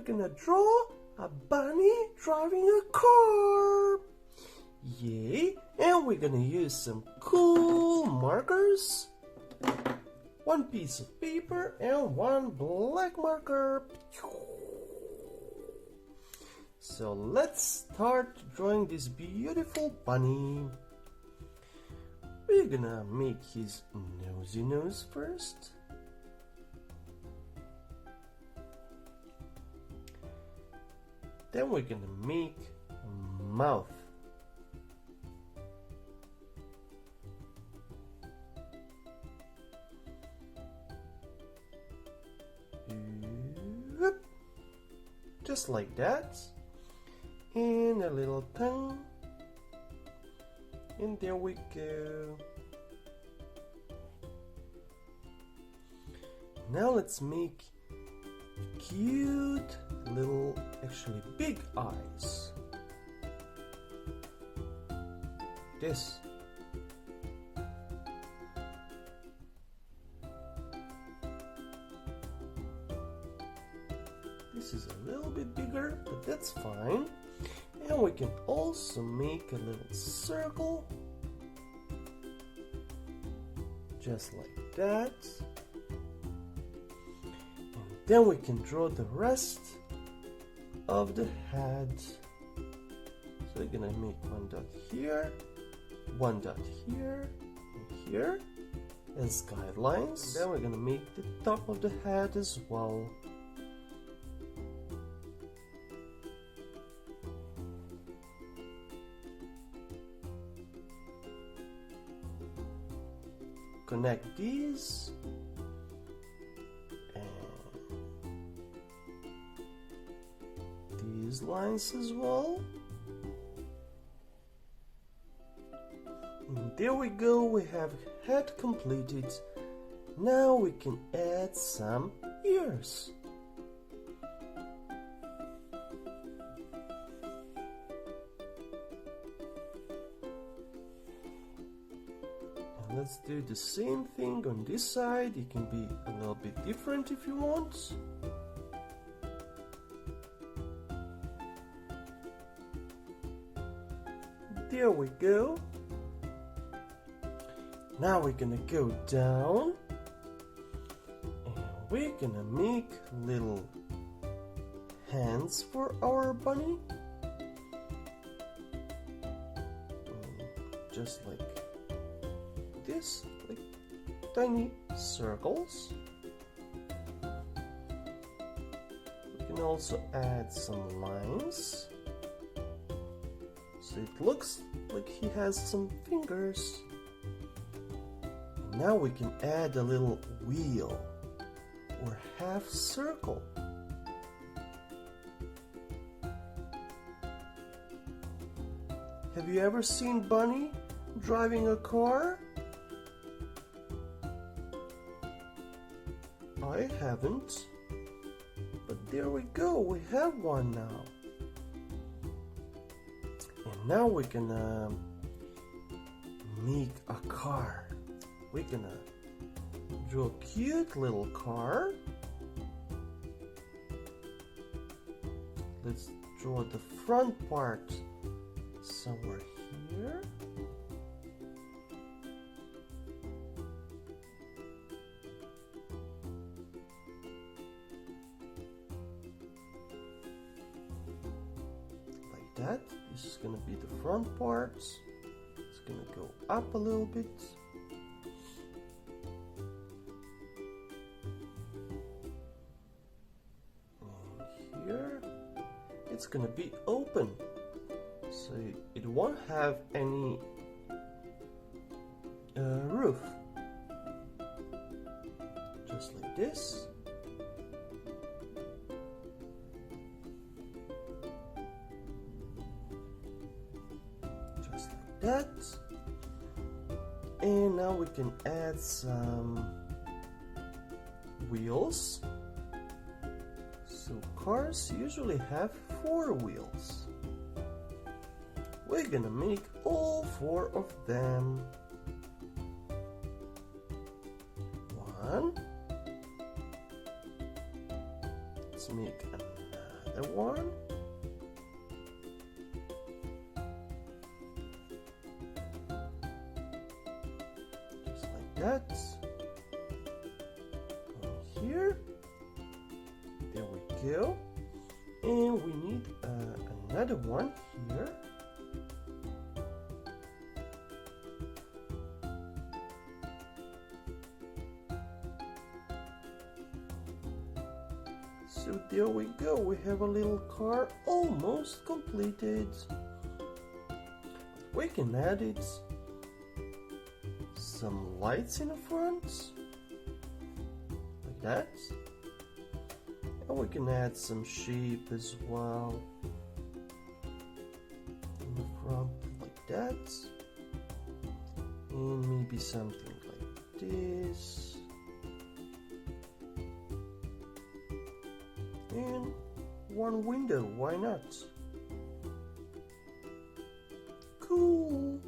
gonna draw a bunny driving a car. Yay! And we're gonna use some cool markers. One piece of paper and one black marker. So let's start drawing this beautiful bunny. We're gonna make his nosy nose first. Then we're gonna make a mouth. Just like that. And a little tongue. And there we go. Now let's make cute little, actually big eyes. This. This is a little bit bigger, but that's fine. And we can also make a little circle, just like that. And then we can draw the rest of the head. So we're gonna make one dot here, one dot here, and here, as guidelines. And then we're gonna make the top of the head as well. Connect these and these lines as well. And there we go, we have head completed. Now we can add some ears. Let's do the same thing on this side. It can be a little bit different if you want. There we go. Now we're gonna go down and we're gonna make little hands for our bunny. Just like this, like tiny circles. We can also add some lines, so it looks like he has some fingers. Now we can add a little wheel or half circle. Have you ever seen Bunny driving a car? I haven't, but there we go, we have one now. And now we're gonna make a car. We're gonna draw a cute little car. Let's draw the front part somewhere here. That. This is gonna be the front part. It's gonna go up a little bit. And here it's gonna be open, so it won't have any roof. Just like this. That, and now we can add some wheels. So cars usually have 4 wheels. We're gonna make all 4 of them. 1. Let's make another one. Just like that. Here. There we go. And we need another one here. So there we go, we have a little car almost completed. We can add it some lights in the front, like that. And we can add some shape as well in the front, like that. And maybe something like this. And one window, why not? Cool!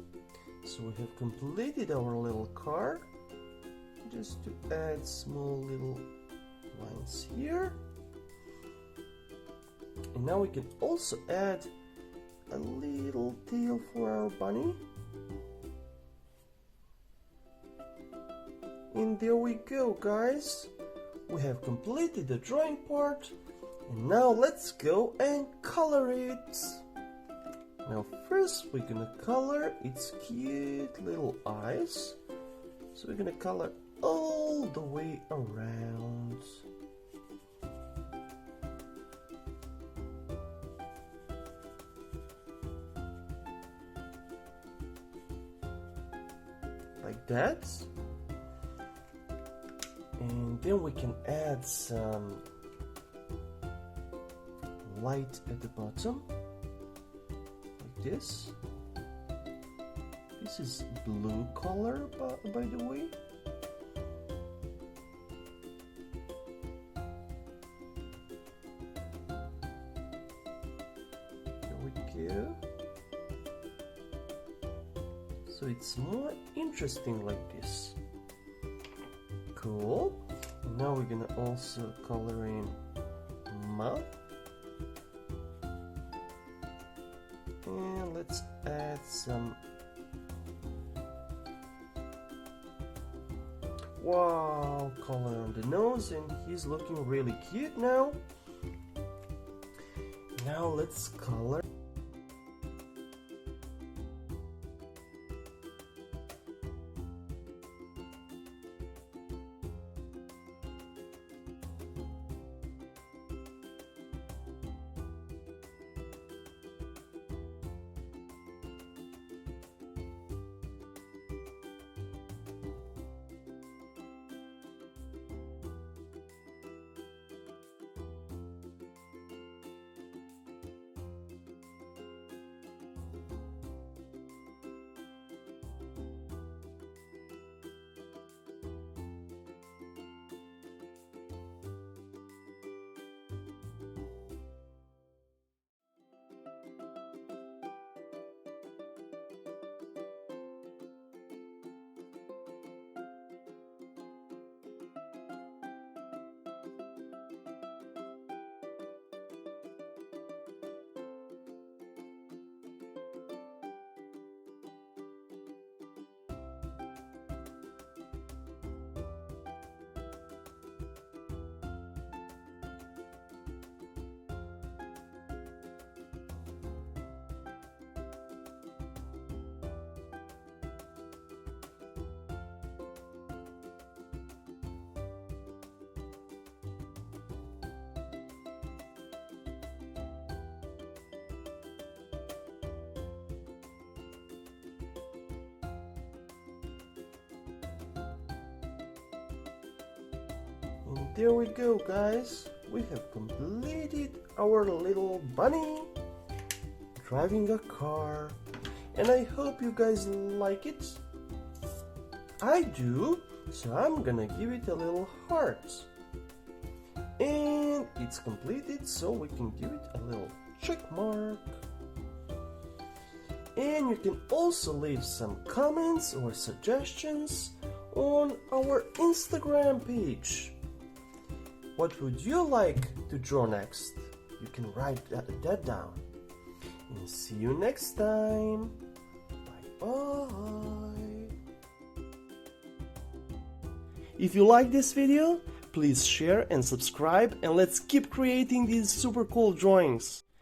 So we have completed our little car. Just to add small little lines here. And now we can also add a little tail for our bunny. And there we go, guys. We have completed the drawing part. And now let's go and color it. Now first we're gonna color its cute little eyes. So we're gonna color all the way around. Like that. And then we can add some light at the bottom, like this. This is blue color, by the way. There we go. So it's more interesting like this. Cool. Now we're gonna also color in mouth. And let's add some. Wow, color on the nose, and he's looking really cute now. Now let's color. And there we go, guys. We have completed our little bunny driving a car. And I hope you guys like it. I do, so I'm gonna give it a little heart. And it's completed, so we can give it a little check mark. And you can also leave some comments or suggestions on our Instagram page. What would you like to draw next? you can write that down. And see you next time. Bye. If you like this video, please share and subscribe, and let's keep creating these super cool drawings.